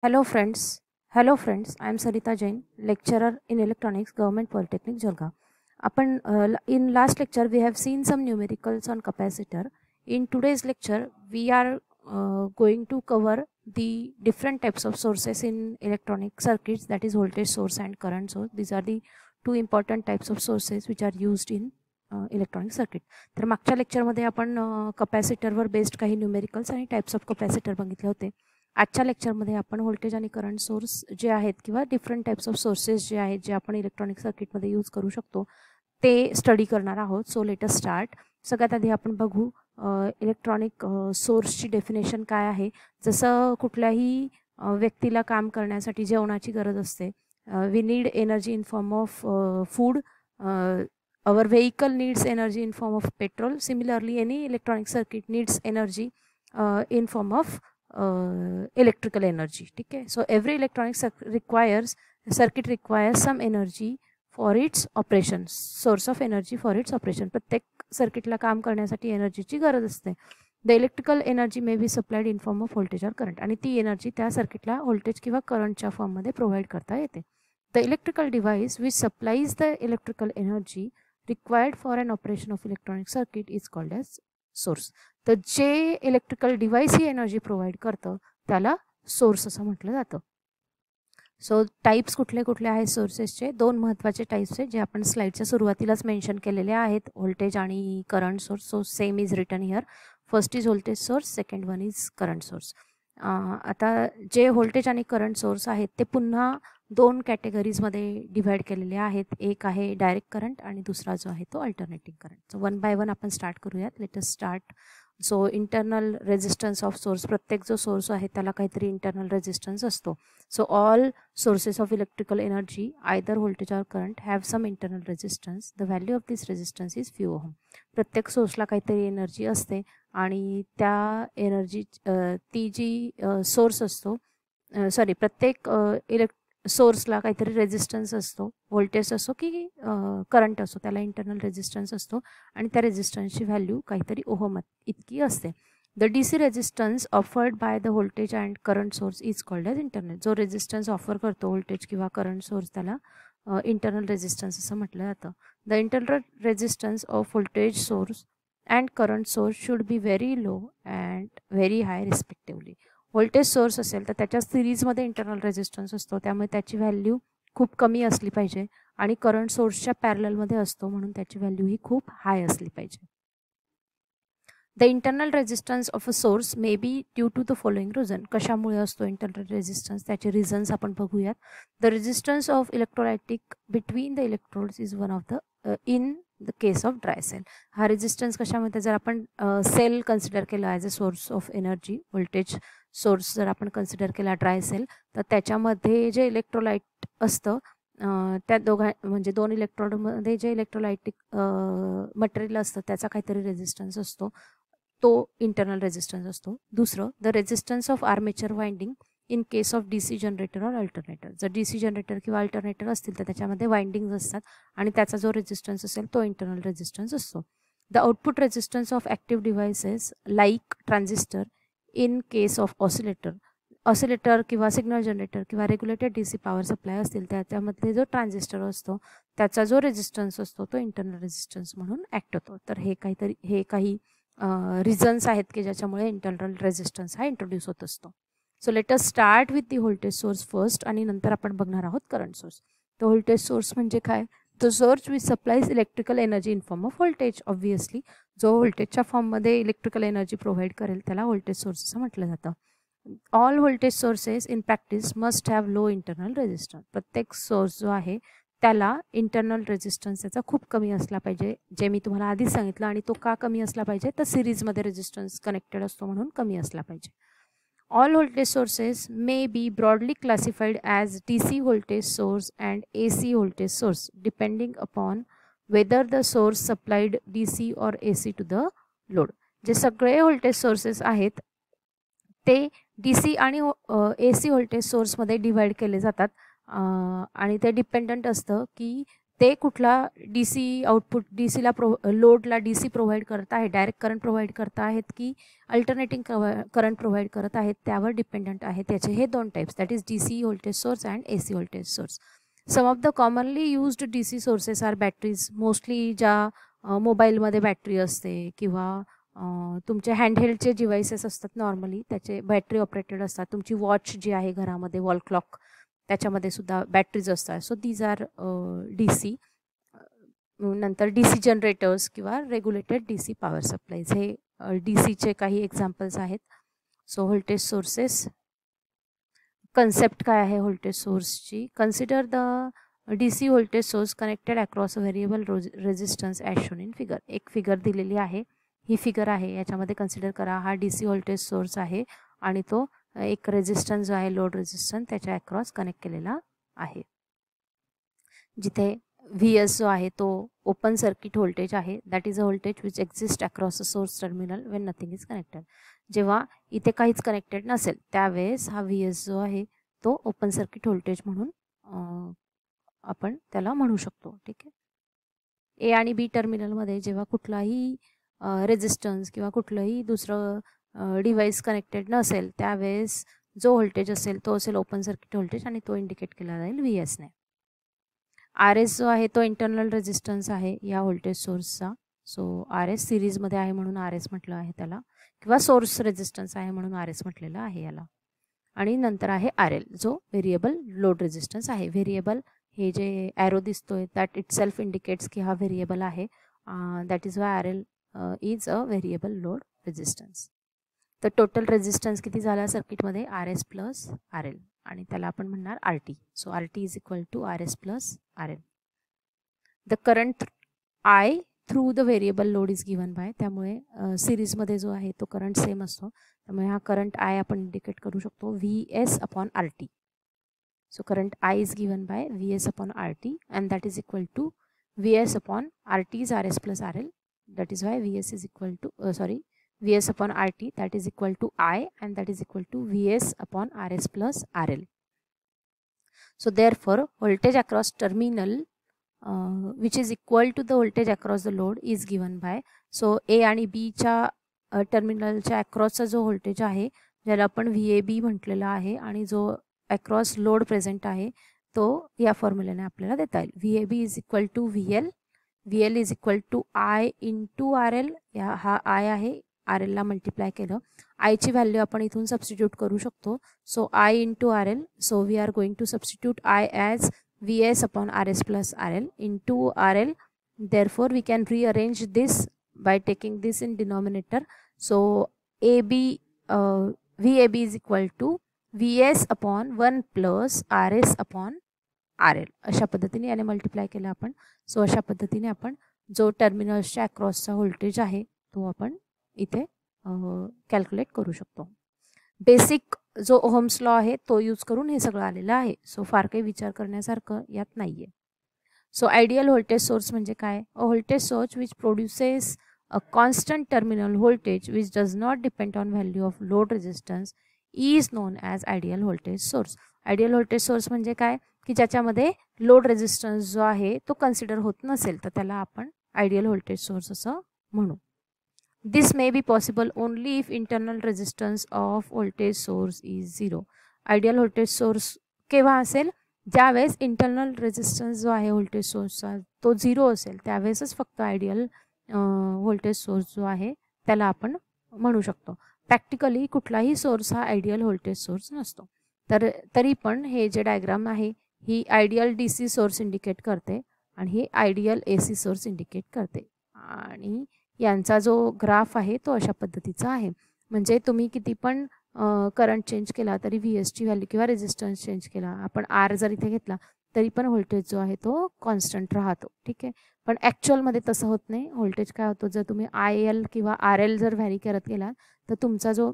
Hello friends. Hello friends. I am Sarita Jain, lecturer in electronics, Government Polytechnic, Jalgaon. In last lecture we have seen some numericals on capacitor. In today's lecture we are going to cover the different types of sources in electronic circuits, that is voltage source and current source. These are the two important types of sources which are used in electronic circuit. तर मागच्या लेक्चरमध्ये आपण कपॅसिटरवर based काही numericals आणि types of capacitor बघितले होते. आजच्या लेक्चरमध्ये आपण व्होल्टेज आणि करंट सोर्स जे आहेत किंवा डिफरंट टाइप्स ऑफ सोर्सेस जे आहेत जे आपण इलेक्ट्रॉनिक सर्किटमध्ये यूज करू शकतो ते स्टडी करणार आहोत. So let us start. सगळ्यात आधी आपण बघू इलेक्ट्रॉनिक सोर्सची डेफिनेशन काय आहे. जसं कुठल्याही व्यक्तीला काम करण्यासाठी जेवणाची गरज असते. We need energy in form of food. Our vehicle needs energy in form of petrol. Similarly, any electronic circuit needs energy in form of electrical energy. Okay? So every electronic circuit requires some energy for its operation, source of energy for its operation. प्रत्येक सर्किटला काम करण्यासाठी एनर्जीची गरज असते. The electrical energy may be supplied in form of voltage or current. आणि ती energy त्या सर्किटला व्होल्टेज किंवा करंटच्या फॉर्ममध्ये प्रोव्हाइड करता येते. The electrical device which supplies the electrical energy required for an operation of electronic circuit is called as source. तर जे इलेक्ट्रिकल डिव्हाइस ही एनर्जी प्रोव्हाइड करतं त्याला सोर्स असं म्हटलं जातं. सो टाइप्स कुठले कुठले आहेत सोर्सेसचे? दोन महत्त्वाचे टाइप्स आहेत जे आपण स्लाइडच्या सुरुवातीलाच मेन्शन केलेले आहेत, व्होल्टेज आणि current source. So same is written here. First is voltage source, second one is current source. आता जे व्होल्टेज आणि करंट सोर्स आहेत ते पुन्हा दोन कॅटेगरीजमध्ये डिव्हाइड केलेले आहेत. एक आहे डायरेक्ट करंट आणि दुसरा जो आहे तो alternating current. So one by one आपण स्टार्ट करूयात. Let us start. So internal resistance of source. प्रत्येक जो सोर्स आहे त्याला काहीतरी इंटरनल रेजिस्टन्स असतो. So all sources of electrical energy either voltage or current have some internal resistance. The value of this resistance is few ohm. प्रत्येक सोर्सला काहीतरी energy असते आणि त्या एनर्जी ती जी सोर्स असतो प्रत्येक सोर्सला काहीतरी रेजिस्टन्स असतो, व्होल्टेज असो की करंट असो, त्याला इंटरनल रेजिस्टन्स असतो आणि त्या रेजिस्टन्सची व्हॅल्यू काहीतरी ओहम इतकी असते. The DC resistance offered by the voltage and current source is called as internal. जो रेजिस्टन्स ऑफर करतो व्होल्टेज किंवा करंट सोर्स त्याला इंटरनल रेजिस्टन्स असं म्हटलं जातं. The internal resistance of voltage source and current source should be very low and very high respectively. व्होल्टेज सोर्स असेल तर त्याच्या सिरीजमध्ये इंटरनल रेजिस्टन्स असतो, त्यामुळे त्याची व्हॅल्यू खूप कमी असली पाहिजे. आणि करंट सोर्सच्या पॅरललमध्ये असतो म्हणून त्याची व्हॅल्यू ही खूप हाय असली पाहिजे. The internal resistance of a source may be due to the following reason. कशामुळे असतो इंटरनल रेजिस्टन्स, त्याचे रिझन्स आपण बघूयात. The resistance of electrolytic between the electrodes is one of the in the case of dry cell. हा resistance कशामध्ये, जर आपण cell consider केला as a source of energy, voltage source जर आपण कन्सिडर केला ड्राय सेल, तर त्याच्यामध्ये जे इलेक्ट्रोलाइट असतं त्या म्हणजे दोन इलेक्ट्रोडमध्ये जे इलेक्ट्रोलायटिक मटेरियल असतं त्याचा काहीतरी रेजिस्टन्स असतो, तो इंटरनल रेजिस्टन्स असतो. दुसरं, the resistance of armature winding in case of DC generator और अल्टरनेटर. जर DC जनरेटर किंवा अल्टरनेटर असतील तर त्याच्यामध्ये वाइंडिंग्स असतात आणि त्याचा जो रेजिस्टन्स असेल तो इंटरनल रेजिस्टन्स असतो. The output resistance of active devices like transistor in case of oscillator किंवा सिग्नल जनरेटर किंवा रेग्युलेटेड DC पॉवर सप्लाय असतील त्याच्यामध्ये जो ट्रान्झिस्टर असतो त्याचा जो रेजिस्टन्स असतो तो इंटरनल रेजिस्टन्स म्हणून ॲक्ट होतो. तर हे काही रिझन्स आहेत की ज्याच्यामुळे इंटरनल रेजिस्टन्स हा इंट्रोड्यूस होत असतो. So let us start with the voltage source first आणि नंतर आपण बघणार आहोत करंट सोर्स. तर व्होल्टेज सोर्स म्हणजे काय? The source which supplies electrical energy in form off voltage. Obviously जो व्होल्टेजच्या फॉर्ममध्ये इलेक्ट्रिकल एनर्जी प्रोव्हाइड करेल त्याला व्होल्टेज सोर्स असं म्हटलं जातं. All voltage sources in practice must have low internal resistance. प्रत्येक सोर्स जो आहे त्याला इंटरनल रेजिस्टन्स त्याचा खूप कमी असला पाहिजे, जे मी तुम्हाला आधीच सांगितलं. आणि तो का कमी असला पाहिजे, तर सिरीजमध्ये रेजिस्टन्स कनेक्टेड असतो म्हणून कमी असला पाहिजे. All voltage sources may be broadly classified as DC voltage source and AC voltage source depending upon whether the source supplied DC or AC to the load. जे सगळे व्होल्टेज सोर्सेस आहेत ते DC आणि AC व्होल्टेज सोर्समध्ये divide केले जातात आणि ते डिपेंडंट असतं की ते कुठला DC आउटपुट DCला लोडला DC प्रोव्हाइड करत आहे, डायरेक्ट करंट प्रोव्हाइड करत आहेत की अल्टरनेटिंग करंट प्रोव्हाइड करत आहेत त्यावर डिपेंडंट आहे. त्याचे हे दोन types, that is DC voltage source and AC voltage source. Some of the commonly used DC sources are batteries. Mostly ज्या मोबाईलमध्ये बॅटरी असते किंवा तुमचे हँडहेल्डचे डिव्हाइसेस असतात नॉर्मली त्याचे बॅटरी ऑपरेटेड असतात. तुमची वॉच जी आहे घरामध्ये, वॉल क्लॉक, त्याच्यामध्ये सुद्धा बॅटरीज असतात. So these are DC. नंतर DC जनरेटर्स किंवा रेग्युलेटेड DC पॉवर सप्लाईज, हे DCचे काही एक्झाम्पल्स आहेत. सो व्होल्टेज सोर्सेस, कन्सेप्ट काय आहे व्होल्टेज सोर्सची? Consider the DC voltage source connected across a variable resistance as shown in figure. एक फिगर दिलेली आहे, ही फिगर आहे, याच्यामध्ये कन्सिडर करा हा DC व्होल्टेज सोर्स आहे आणि तो एक रेजिस्टन्स जो आहे लोड रेजिस्टन्स त्याच्या अक्रॉस कनेक्ट केलेला आहे. जिथे VS जो आहे तो ओपन सर्किट व्होल्टेज आहे, that is a voltage which exist across a source terminal Wien nothing is connected. जेव्हा इथे काहीच कनेक्टेड नसेल त्यावेळेस हा VS जो आहे तो ओपन सर्किट व्होल्टेज म्हणून आपण त्याला म्हणू शकतो. ठीक आहे. A आणि B टर्मिनलमध्ये जेव्हा कुठलाही रेजिस्टन्स किंवा कुठलंही दुसरं डिव्हाइस कनेक्टेड नसेल त्यावेळेस जो व्होल्टेज असेल तो असेल ओपन सर्किट व्होल्टेज आणि तो इंडिकेट केला जाईल VS ने. RS जो आहे तो इंटरनल रेजिस्टन्स आहे या व्होल्टेज सोर्सचा. सो RS सिरीजमध्ये आहे म्हणून RS म्हटलं आहे त्याला, किंवा सोर्स रेजिस्टन्स आहे म्हणून RS म्हटलेलं आहे याला. आणि नंतर आहे RL जो व्हेरिएबल लोड रेजिस्टन्स आहे. व्हेरिएबल हे जे ॲरो दिसतोय दॅट इट सेल्फ इंडिकेट्स की हा व्हेरिएबल आहे. That is why RL is a variable load resistance. तर टोटल रेजिस्टन्स किती झाला सर्किटमध्ये? RS प्लस RL आणि त्याला आपण म्हणणार RT. So RT is equal to RS plus RL. The current I through the variable load is given by, त्यामुळे सिरीजमध्ये जो आहे तो करंट सेम असतो, त्यामुळे हा करंट I आपण इंडिकेट करू शकतो VS upon RT. So current I is given by VS upon RT and that is equal to VS upon RT is RS plus RL. That is why VS is equal to VS upon RT, that is equal to I, and that is equal to VS upon RS plus RL. So therefore voltage across terminal which is equal to the voltage across the load is given by, so A आणि B च्या टर्मिनलच्या अक्रॉसचा जो voltage आहे ज्याला आपण VAB म्हटलेला आहे आणि जो अक्रॉस लोड प्रेझेंट आहे तो या फॉर्म्युल्याने आपल्याला देता येईल. VAB is equal to VL, VL is equal to I into RL. हा I आहे, RL ला मल्टिप्लाय केलं, I ची व्हॅल्यू आपण इथून सबस्टिट्यूट करू शकतो. So I into RL, so we are going to substitute I as VS upon RS plus RL into RL. therefore we can rearrange this by taking this in denominator. So VAB is equal to VS upon 1 plus RS upon RL. अशा पद्धतीने याने multiply केलं आपण. So अशा पद्धतीने आपण जो टर्मिनल्सच्या अक्रॉसचा व्होल्टेज आहे तो आपण इथे कॅल्क्युलेट करू शकतो. बेसिक जो ओहम्स लॉ आहे तो यूज करून हे सगळं आलेलं आहे. सो फार काही विचार करण्यासारखं यात नाही आहे. सो आयडियल व्होल्टेज सोर्स म्हणजे काय? A voltage source which produces a constant terminal voltage which does not depend on value of load resistance is known as ideal voltage source. Ideal voltage source म्हणजे काय की ज्याच्यामध्ये load resistance जो आहे तो consider होत नसेल तर त्याला आपण आयडियल व्होल्टेज सोर्स असं म्हणू. This may be possible only if internal resistance of voltage source is 0. Ideal voltage source केव्हा असेल? ज्यावेळेस इंटरनल रेजिस्टन्स जो आहे व्होल्टेज सोर्सचा तो 0 असेल त्यावेळेसच फक्त आयडियल व्होल्टेज सोर्स जो आहे त्याला आपण म्हणू शकतो. प्रॅक्टिकली कुठलाही सोर्स हा आयडियल व्होल्टेज सोर्स नसतो. तरी पण हे जे डायग्राम आहे ही आयडियल DC सोर्स इंडिकेट करते आणि ही आयडियल AC सोर्स इंडिकेट करते आणि यांचा जो ग्राफ आहे तो अशा पद्धतीचा आहे. म्हणजे तुम्ही किती पण करंट चेंज केला तरी VS ची व्हॅल्यू किंवा रेजिस्टन्स चेंज केला, आपण R जर इथे घेतला तरी पण व्होल्टेज जो आहे तो कॉन्स्टंट राहतो. ठीक आहे. पण ॲक्च्युअलमध्ये तसं होत नाही. व्होल्टेज काय होतो, जर तुम्ही IL किंवा RL जर व्हॅरी करत गेला तर तुमचा जो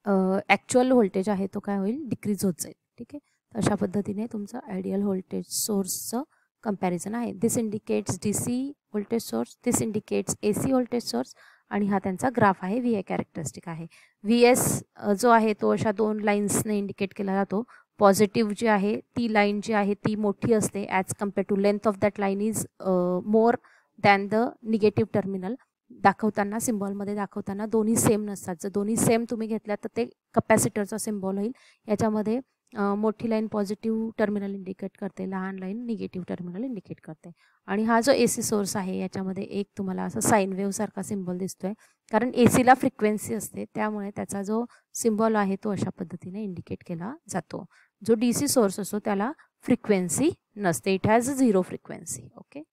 ॲक्च्युअल व्होल्टेज आहे तो काय होईल, डिक्रीज होत जाईल. ठीक आहे. तर अशा पद्धतीने तुमचं आयडियल व्होल्टेज सोर्सचं कंपॅरिझन आहे. दिस इंडिकेट्स DC व्होल्टेज सोर्स, दिस इंडिकेट्स AC व्होल्टेज सोर्स आणि हा त्यांचा ग्राफ आहे, VA कॅरेक्टरिस्टिक आहे. VS जो आहे तो अशा 2 लाईन्सने इंडिकेट केला जातो. पॉझिटिव्ह जी आहे ती लाईन जी आहे ती मोठी असते as compare to length of that line is more than the negative terminal. दाखवताना सिम्बॉलमध्ये दाखवताना दोन्ही सेम नसतात. जर दोन्ही सेम तुम्ही घेतल्यात तर ते कपॅसिटरचा सिम्बॉल होईल. याच्यामध्ये मोठी लाईन पॉझिटिव्ह टर्मिनल इंडिकेट करते, लहान लाईन निगेटिव्ह टर्मिनल इंडिकेट करते. आणि हा जो AC सोर्स आहे याच्यामध्ये एक तुम्हाला असं साईन वेव्ह सारखा सिम्बॉल दिसतोय, कारण ACला फ्रिक्वेन्सी असते त्यामुळे त्याचा जो सिम्बॉल आहे तो अशा पद्धतीने इंडिकेट केला जातो. जो DC सोर्स असतो त्याला फ्रिक्वेन्सी नसते, it has 0 frequency. Okay,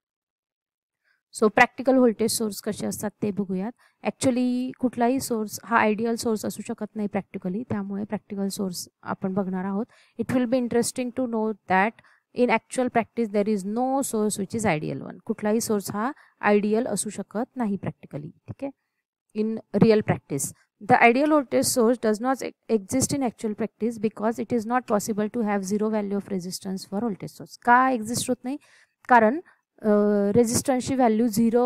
so practical voltage source कसे असतात ते बघूयात. ॲक्च्युली कुठलाही सोर्स हा आयडियल सोर्स असू शकत नाही प्रॅक्टिकली, त्यामुळे प्रॅक्टिकल सोर्स आपण बघणार आहोत. It will be interesting to know that in actual practice there is no source which is ideal one. कुठलाही सोर्स हा आयडियल असू शकत नाही प्रॅक्टिकली. ठीक आहे, in real practice the ideal voltage source does not exist in actual practice because it is not possible to have zero value of resistance for voltage source. का exist होत नाही? कारण रेझिस्टन्सची व्हॅल्यू 0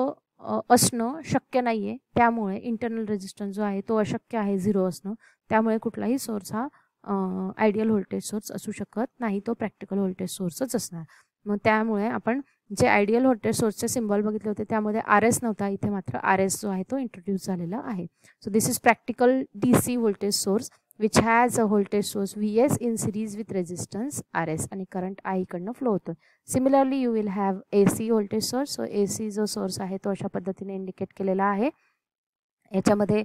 असणं शक्य नाही आहे, त्यामुळे इंटरनल रेझिस्टन्स जो आहे तो अशक्य आहे 0 असणं. त्यामुळे कुठलाही सोर्स हा आयडियल व्होल्टेज सोर्स असू शकत नाही, तो प्रॅक्टिकल व्होल्टेज सोर्सच असणार. मग त्यामुळे आपण जे आयडियल व्होल्टेज सोर्सचे सिम्बॉल बघितले होते त्यामध्ये RS नव्हता, इथे मात्र RS जो आहे तो इंट्रोड्यूस झालेला आहे. So this is practical DC voltage source which has a voltage source VS in series with resistance RS आणि करंट I इकडनं फ्लो होतो. Similarly you will have AC voltage source. So AC जो source आहे तो अशा पद्धतीने indicate केलेला आहे. याच्यामध्ये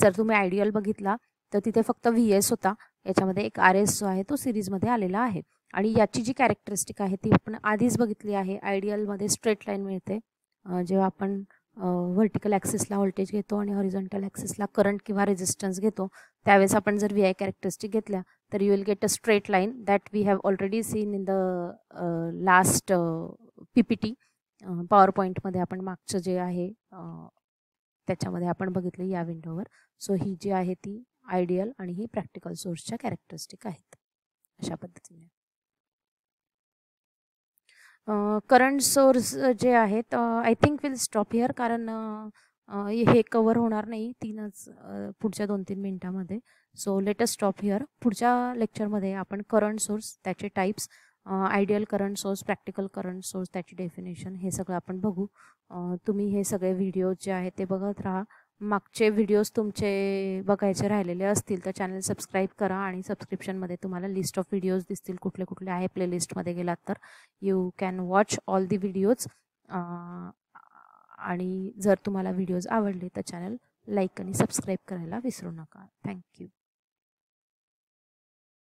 जर तुम्ही आयडियल बघितला तर तिथे फक्त VS होता, याच्यामध्ये एक RS जो आहे तो सिरीजमध्ये आलेला आहे. आणि याची जी कॅरेक्टरिस्टिक आहे ती आपण आधीच बघितली आहे. आयडियलमध्ये स्ट्रेट लाईन मिळते जेव्हा आपण व्हर्टिकल ॲक्सिसला व्होल्टेज घेतो आणि हॉरिझॉन्टल ॲक्सिसला करंट किंवा रेझिस्टन्स घेतो, त्यावेळेस आपण जर VI कॅरेक्टरिस्टिक घेतल्या तर you will get a straight line that we have already seen in the last PPT. Power पॉईंटमध्ये आपण मागचं जे आहे त्याच्यामध्ये आपण बघितलं या विंडोवर. सो ही जी आहे ती आयडियल आणि ही प्रॅक्टिकल सोर्सच्या कॅरेक्टरिस्टिक आहेत अशा पद्धतीने. करंट सोर्स जे आहेत I think will stop here, कारण हे कवर होणार नाही पुढच्या 2-3 मिनिटामध्ये. So let us stop here. पुढच्या लेक्चरमध्ये आपण करंट सोर्स, त्याचे types, ideal current source, practical current source, त्याची डेफिनेशन, हे सगळं आपण बघू. तुम्ही हे सगळे व्हिडिओज जे आहेत ते बघत राहा. मागचे व्हिडिओज तुमचे बघायचे राहिलेले असतील तर चॅनल सबस्क्राईब करा आणि सबस्क्रिप्शनमध्ये तुम्हाला लिस्ट ऑफ व्हिडिओज दिसतील कुठले कुठले आहे. प्लेलिस्टमध्ये गेलात तर you can watch all the videos. आणि जर तुम्हाला व्हिडिओज आवडले तर चॅनल लाईक आणि सबस्क्राईब करायला विसरू नका. थँक्यू.